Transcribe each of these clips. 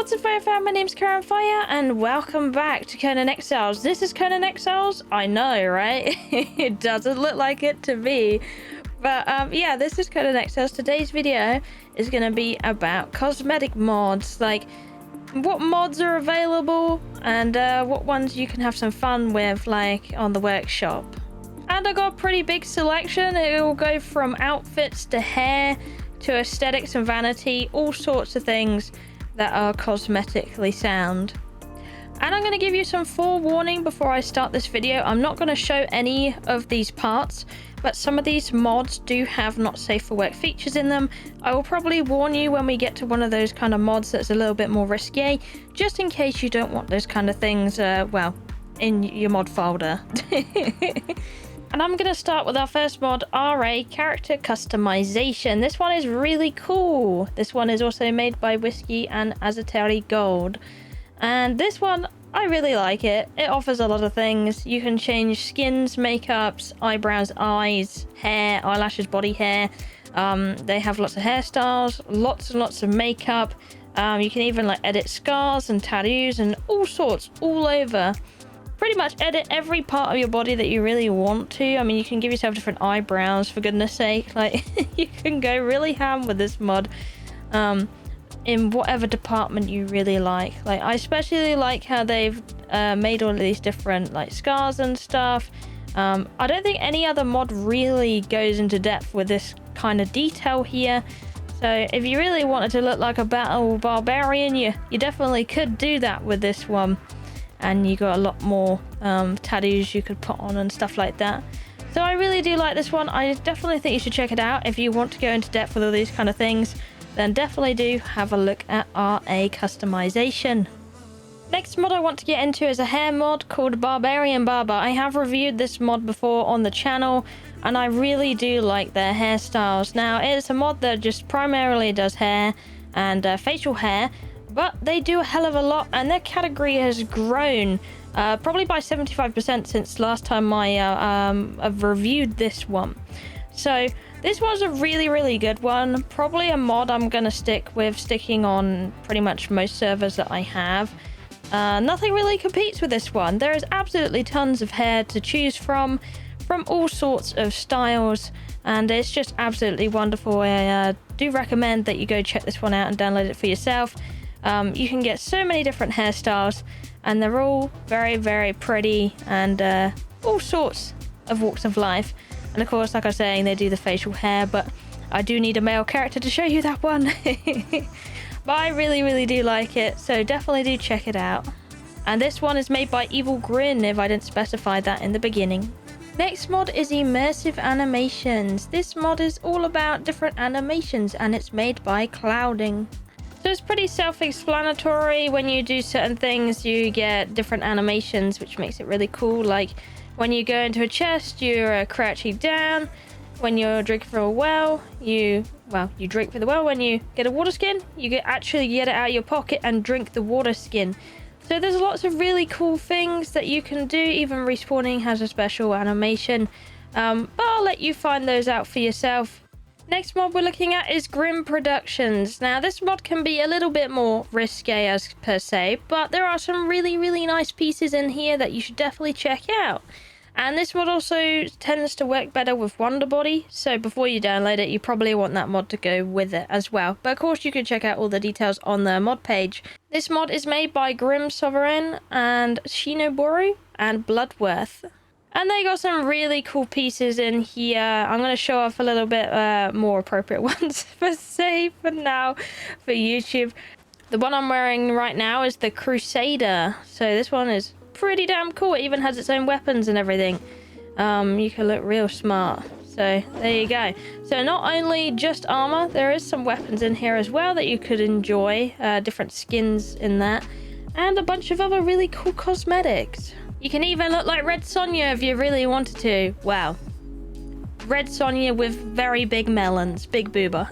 What's up, Fire fam? My name's Kiahonfire, and welcome back to Conan Exiles. This is Conan Exiles? I know, right? It doesn't look like it to me. But yeah, this is Conan Exiles. Today's video is going to be about cosmetic mods, like what mods are available and what ones you can have some fun with, like on the workshop. And I got a pretty big selection. It will go from outfits to hair to aesthetics and vanity, all sorts of things that are cosmetically sound. And I'm going to give you some forewarning before I start this video. I'm not going to show any of these parts, but some of these mods do have not safe for work features in them. I will probably warn you when we get to one of those kind of mods that's a little bit more risque, just in case you don't want those kind of things, well, in your mod folder. And I'm going to start with our first mod, RA Character Customization. This one is really cool. This one is also made by Whiskey and Azatari Gold. And this one, I really like it. It offers a lot of things. You can change skins, makeups, eyebrows, eyes, hair, eyelashes, body hair. They have lots of hairstyles, lots and lots of makeup. You can even like edit scars and tattoos and all sorts all over. Pretty much edit every part of your body that you really want to. I mean, you can give yourself different eyebrows, for goodness sake. Like, you can go really ham with this mod in whatever department you really like. Like, I especially like how they've made all of these different like scars and stuff. I don't think any other mod really goes into depth with this kind of detail here. So if you really wanted to look like a battle barbarian, you definitely could do that with this one. And you got a lot more tattoos you could put on and stuff like that. So I really do like this one. I definitely think you should check it out. If you want to go into depth with all these kind of things, then definitely do have a look at RA Customization. Next mod I want to get into is a hair mod called Barbarian Barber. I have reviewed this mod before on the channel, and I really do like their hairstyles. Now, it's a mod that just primarily does hair and facial hair, but they do a hell of a lot, and their category has grown probably by 75% since last time I've reviewed this one. So this one's a really good one. Probably a mod I'm going to sticking on pretty much most servers that I have. Nothing really competes with this one. There is absolutely tons of hair to choose from all sorts of styles, and it's just absolutely wonderful. I do recommend that you go check this one out and download it for yourself. You can get so many different hairstyles, and they're all very pretty, and all sorts of walks of life. And of course, like I was saying, they do the facial hair, but I do need a male character to show you that one. But I really do like it, so definitely do check it out. And this one is made by Evil Grin, if I didn't specify that in the beginning. Next mod is Immersive Animations. This mod is all about different animations, and it's made by Clouding. So it's pretty self-explanatory. When you do certain things, you get different animations, which makes it really cool. Like when you go into a chest, you're crouching down. When you're drinking from a well, you drink from the well. When you get a water skin, you actually get it out of your pocket and drink the water skin. So there's lots of really cool things that you can do. Even respawning has a special animation, but I'll let you find those out for yourself. Next mod we're looking at is Grimproductions. Now, this mod can be a little bit more risque as per se, but there are some really nice pieces in here that you should definitely check out. And this mod also tends to work better with Wonderbody, so before you download it, you probably want that mod to go with it as well. But of course, you can check out all the details on the mod page. This mod is made by Grim Sovereign and Shinoboru and Bloodworth. And they got some really cool pieces in here. I'm going to show off a little bit more appropriate ones for now for YouTube. The one I'm wearing right now is the Crusader. So this one is pretty damn cool. It even has its own weapons and everything. You can look real smart. So there you go. So not only just armor, there is some weapons in here as well that you could enjoy. Different skins in that. And a bunch of other really cool cosmetics. You can even look like Red Sonja if you really wanted to. Wow. Red Sonja with very big melons. Big booba.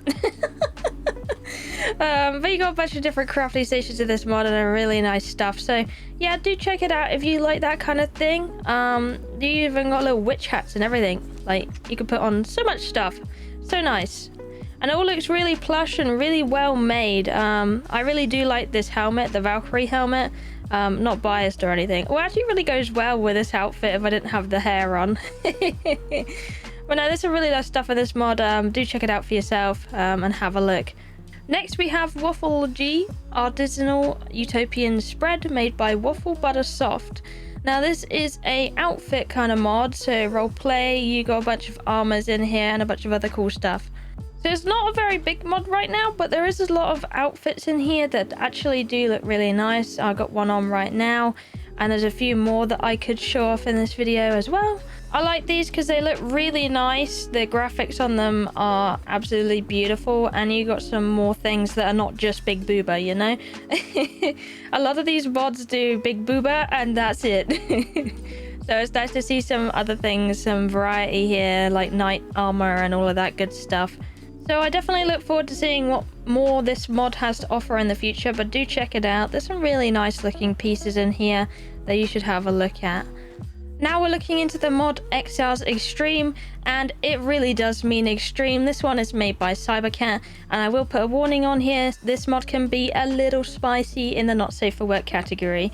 But you got a bunch of different crafting stations in this mod and really nice stuff. So yeah, do check it out if you like that kind of thing. You even got little witch hats and everything. Like, you can put on so much stuff. So nice. and it all looks really plush and really well made. I really do like this helmet, the Valkyrie helmet. Not biased or anything. Well, actually really goes well with this outfit if I didn't have the hair on. But no, there's some really nice stuff in this mod. Do check it out for yourself and have a look. Next we have Wafflurgy artisanal utopian spread made by Waffle Butter Soft. Now this is a outfit kind of mod, so roleplay, you got a bunch of armors in here and a bunch of other cool stuff. So it's not a very big mod right now, but there is a lot of outfits in here that actually do look really nice. I got one on right now, and there's a few more that I could show off in this video as well. I like these because they look really nice. The graphics on them are absolutely beautiful, and you got some more things that are not just big booba, you know? A lot of these mods do big booba and that's it. So it's nice to see some other things, some variety here, like knight armor and all of that good stuff. So I definitely look forward to seeing what more this mod has to offer in the future, but do check it out. There's some really nice looking pieces in here that you should have a look at. Now we're looking into the mod Exiles Extreme, and it really does mean extreme. This one is made by Cybercat, and I will put a warning on here. This mod can be a little spicy in the not safe for work category.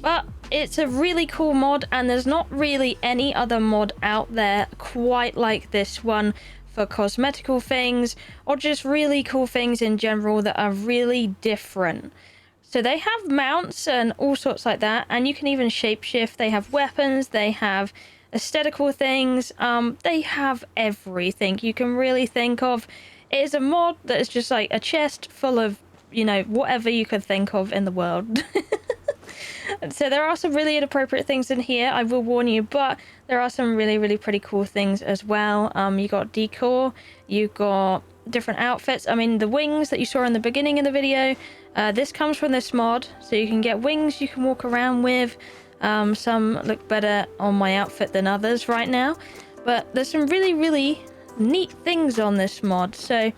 But it's a really cool mod, and there's not really any other mod out there quite like this one for cosmetical things or just really cool things in general that are really different. So they have mounts and all sorts like that, and you can even shapeshift. They have weapons, they have aesthetical things, they have everything you can really think of. It is a mod that is just like a chest full of, you know, whatever you could think of in the world. So there are some really inappropriate things in here, I will warn you, but there are some really, really pretty cool things as well. You got decor, you got different outfits. I mean, the wings that you saw in the beginning of the video, this comes from this mod, so you can get wings you can walk around with. Some look better on my outfit than others right now, but there's some really, really neat things on this mod, so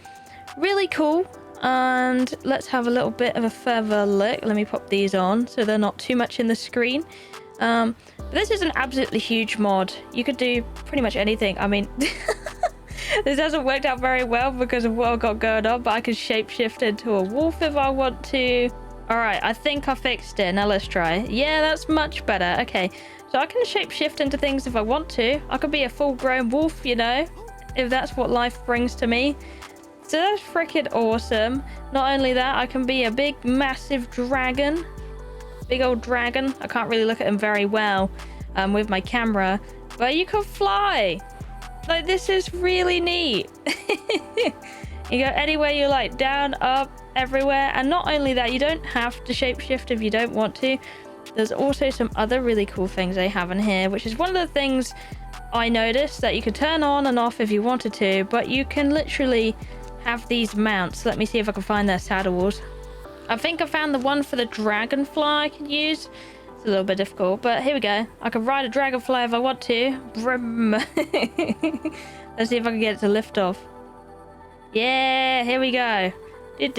really cool. And let's have a little bit of a further look. Let me pop these on so they're not too much in the screen. This is an absolutely huge mod. You could do pretty much anything. I mean, this hasn't worked out very well because of what I've got going on, but I can shapeshift into a wolf if I want to. All right, I think I fixed it. Now let's try. Yeah, that's much better. Okay, so I can shapeshift into things if I want to. I could be a full-grown wolf, you know, if that's what life brings to me. So that's freaking awesome. Not only that, I can be a big, massive dragon. Big old dragon. I can't really look at him very well with my camera, but you can fly. Like, this is really neat. You go anywhere you like, down, up, everywhere. And not only that, you don't have to shapeshift if you don't want to. There's also some other really cool things they have in here, which is one of the things I noticed, that you could turn on and off if you wanted to, but you can literally have these mounts. Let me see if I can find their saddles. I think I found the one for the dragonfly I can use. It's a little bit difficult, but here we go. I can ride a dragonfly if I want to. Brum. Let's see if I can get it to lift off. Yeah, here we go. It's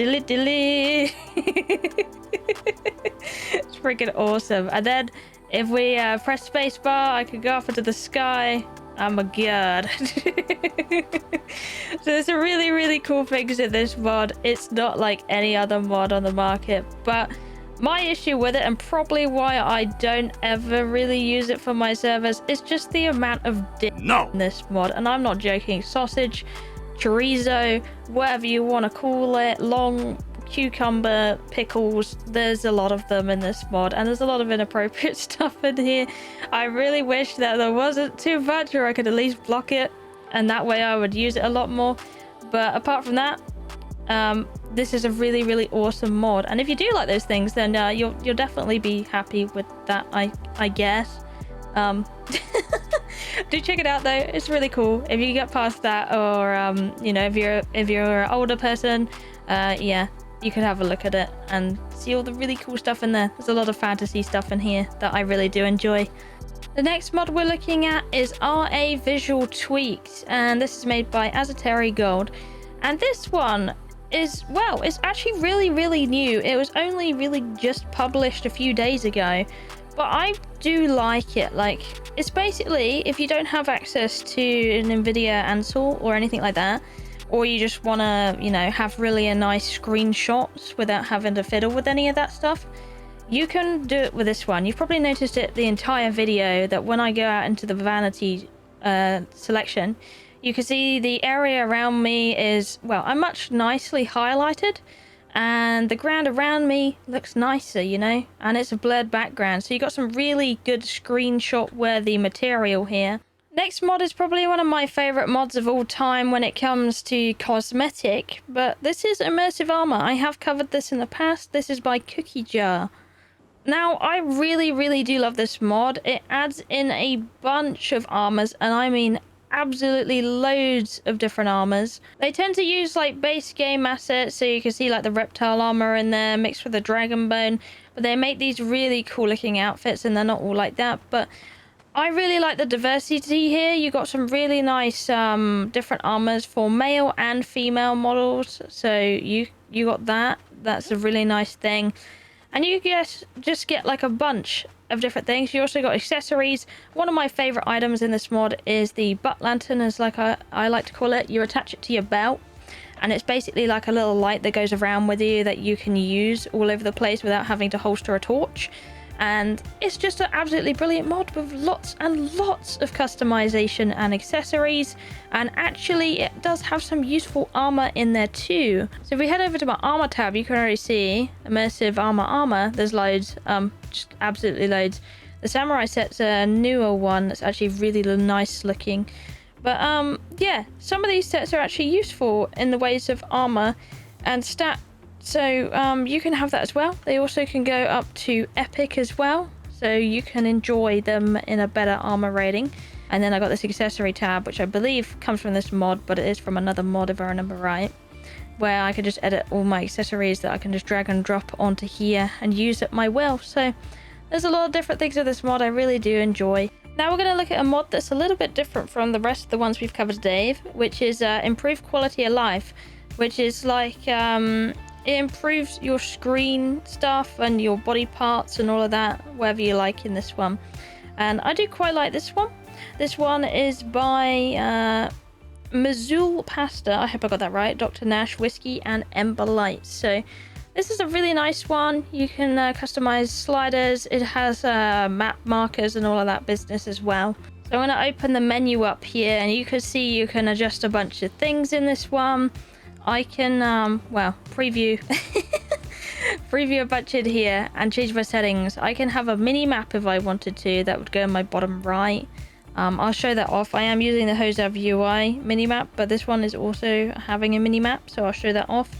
freaking awesome. And then if we press spacebar, I can go off into the sky. Oh my god. So there's some really, really cool things in this mod. It's not like any other mod on the market, but my issue with it, and probably why I don't ever really use it for my servers, is just the amount of dip in this mod. And I'm not joking. Sausage, chorizo, whatever you want to call it, long cucumber, pickles, there's a lot of them in this mod, and there's a lot of inappropriate stuff in here. I really wish that there wasn't too much, or I could at least block it, and that way I would use it a lot more. But apart from that, this is a really, really awesome mod, and if you do like those things, then you'll definitely be happy with that, I guess. Do check it out though, it's really cool. If you get past that, or you know, if you're an older person, yeah, you could have a look at it and see all the really cool stuff in there. There's a lot of fantasy stuff in here that I really do enjoy. The next mod we're looking at is RA Visual Tweaks, and this is made by Azateri Gold. And this one is, well, it's actually really, really new. It was only really just published a few days ago, but I do like it. Like, it's basically, if you don't have access to an NVIDIA Ansel or anything like that, or you just want to, you know, have really a nice screenshots without having to fiddle with any of that stuff, you can do it with this one. You've probably noticed it the entire video that when I go out into the vanity selection, you can see the area around me is, well, I'm much nicely highlighted, and the ground around me looks nicer, you know, and it's a blurred background, so you got some really good screenshot worthy material here. Next mod is probably one of my favorite mods of all time when it comes to cosmetic, but this is Immersive Armor. I have covered this in the past. This is by Cookie Jar. Now, I really do love this mod. It adds in a bunch of armors, and I mean absolutely loads of different armors. They tend to use like base game assets, so you can see like the reptile armor in there mixed with the dragon bone, but they make these really cool looking outfits, and they're not all like that. But I really like the diversity here. You got some really nice different armors for male and female models, so you got that's a really nice thing. And you just get like a bunch of different things. You also got accessories. One of my favorite items in this mod is the butt lantern, as like I like to call it. You attach it to your belt, and it's basically like a little light that goes around with you that you can use all over the place without having to holster a torch. And it's just an absolutely brilliant mod with lots and lots of customization and accessories, and actually it does have some useful armor in there too. So if we head over to my armor tab, you can already see Immersive Armor. There's loads, just absolutely loads. The samurai set's a newer one that's actually really nice looking, but yeah, some of these sets are actually useful in the ways of armor and stat. So you can have that as well. They also can go up to epic as well, so you can enjoy them in a better armor rating. And then I got this accessory tab, which I believe comes from this mod, but it is from another mod if I remember right, where I can just edit all my accessories that I can just drag and drop onto here and use at my will. So there's a lot of different things with this mod I really do enjoy. Now we're going to look at a mod that's a little bit different from the rest of the ones we've covered today, which is improved quality of life, which is like it improves your screen stuff and your body parts and all of that, whatever you like in this one. And I do quite like this one. This one is by Mazul Pasta, I hope I got that right, Dr. Nash Whiskey and Ember Lights. So this is a really nice one. You can customize sliders. It has map markers and all of that business as well. So I'm going to open the menu up here, and you can see you can adjust a bunch of things in this one. I can, well, preview a bunch in here and change my settings. I can have a mini map if I wanted to. That would go in my bottom right. I'll show that off. I am using the Hosav UI mini map, but this one is also having a mini map, so I'll show that off.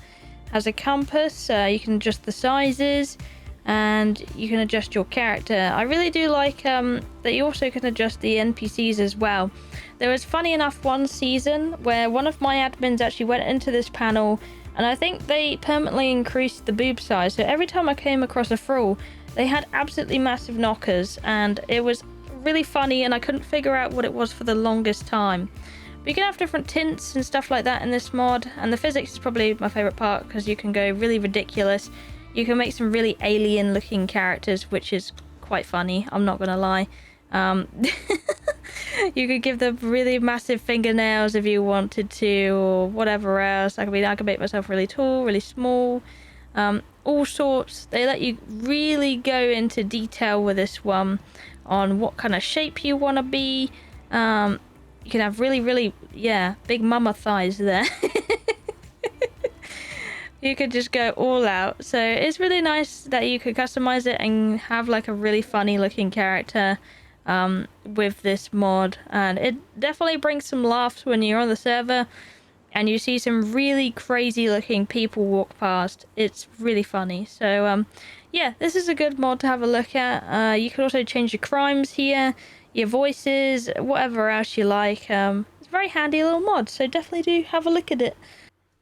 Has a compass. You can adjust the sizes, and you can adjust your character. I really do like that you also can adjust the NPCs as well. There was, funny enough, one season where one of my admins actually went into this panel, and I think they permanently increased the boob size. So every time I came across a thrall, they had absolutely massive knockers, and it was really funny, and I couldn't figure out what it was for the longest time. But you can have different tints and stuff like that in this mod, and the physics is probably my favorite part because you can go really ridiculous. You can make some really alien looking characters, which is quite funny, I'm not gonna lie. You could give them really massive fingernails if you wanted to, or whatever else. I could make myself really tall, really small, all sorts. They let you really go into detail with this one on what kind of shape you want to be. You can have really, yeah, big mama thighs there. You could just go all out. So it's really nice that you could customize it and have like a really funny looking character with this mod, and it definitely brings some laughs when you're on the server and you see some really crazy looking people walk past. It's really funny. So yeah, this is a good mod to have a look at. You can also change your crimes here, your voices, whatever else you like. It's a very handy little mod, so definitely do have a look at it.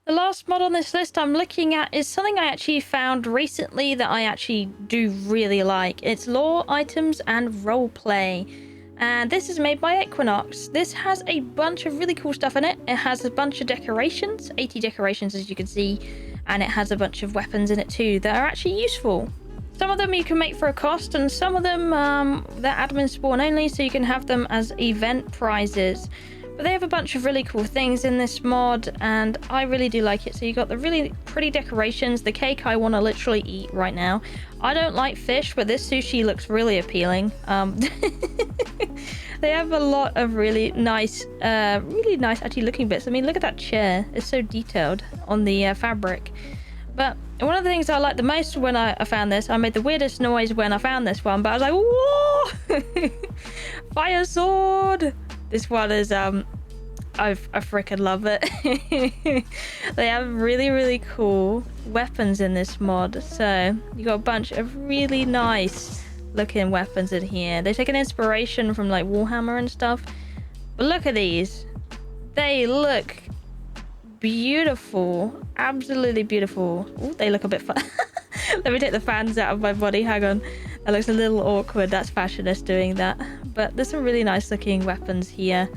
The last mod on this list I'm looking at is something I actually found recently that I actually do really like. It's lore, items, and roleplay. And this is made by Equinox. This has a bunch of really cool stuff in it. It has a bunch of decorations, 80 decorations as you can see, and it has a bunch of weapons in it too that are actually useful. Some of them you can make for a cost, and some of them they're admin spawn only, so you can have them as event prizes. But they have a bunch of really cool things in this mod, and I really do like it. So you got the really pretty decorations. The cake I want to literally eat right now. I don't like fish, but this sushi looks really appealing. They have a lot of really nice actually looking bits. I mean, look at that chair. It's so detailed on the fabric. But one of the things I liked the most when I found this, I made the weirdest noise when I found this one, but I was like, whoa! Fire sword! This one is, I freaking love it. They have really cool weapons in this mod. So you got a bunch of really nice looking weapons in here. They take an inspiration from like Warhammer and stuff. But look at these. They look beautiful. Absolutely beautiful. Ooh, they look a bit fun. Let me take the fans out of my body. Hang on. That looks a little awkward. That's Fashionist doing that. But there's some really nice looking weapons here,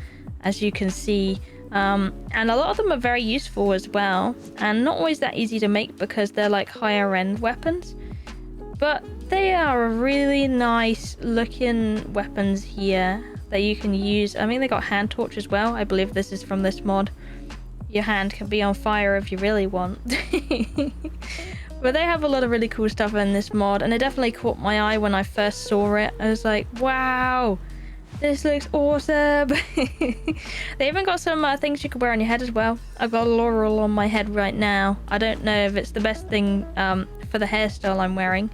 as you can see. And a lot of them are very useful as well. And not always that easy to make because they're like higher end weapons. But they are really nice looking weapons here that you can use. I mean, they got hand torch as well. I believe this is from this mod. Your hand can be on fire if you really want. But they have a lot of really cool stuff in this mod, and it definitely caught my eye when I first saw it. I was like, wow, this looks awesome. They even got some things you can wear on your head as well. I've got a laurel on my head right now. I don't know if it's the best thing for the hairstyle I'm wearing,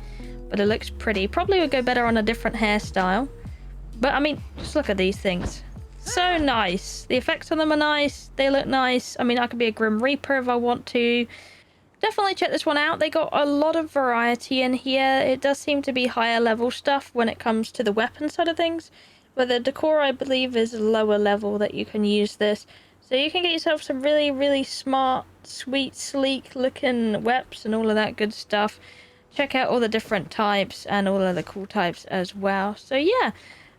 but it looks pretty. Probably would go better on a different hairstyle. But I mean, just look at these things. So nice. The effects on them are nice. They look nice. I mean, I could be a Grim Reaper if I want to. Definitely check this one out. They got a lot of variety in here. It does seem to be higher level stuff when it comes to the weapon side of things. But the decor, I believe, is lower level that you can use this. So you can get yourself some really smart, sweet, sleek looking weps and all of that good stuff. Check out all the different types and all of the cool types as well. So yeah,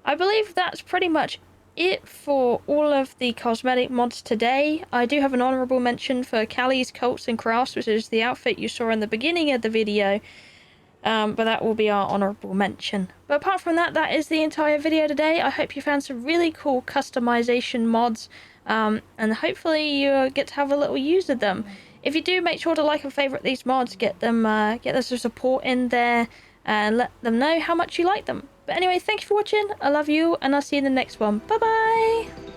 I believe that's pretty much it for all of the cosmetic mods today. I do have an honourable mention for Callie's Cults and Crafts, which is the outfit you saw in the beginning of the video. But that will be our honourable mention. But apart from that, that is the entire video today. I hope you found some really cool customization mods, and hopefully you get to have a little use of them. If you do, make sure to like and favourite these mods, get them some support in there, and let them know how much you like them. But anyway, thank you for watching. I love you, and I'll see you in the next one. Bye bye.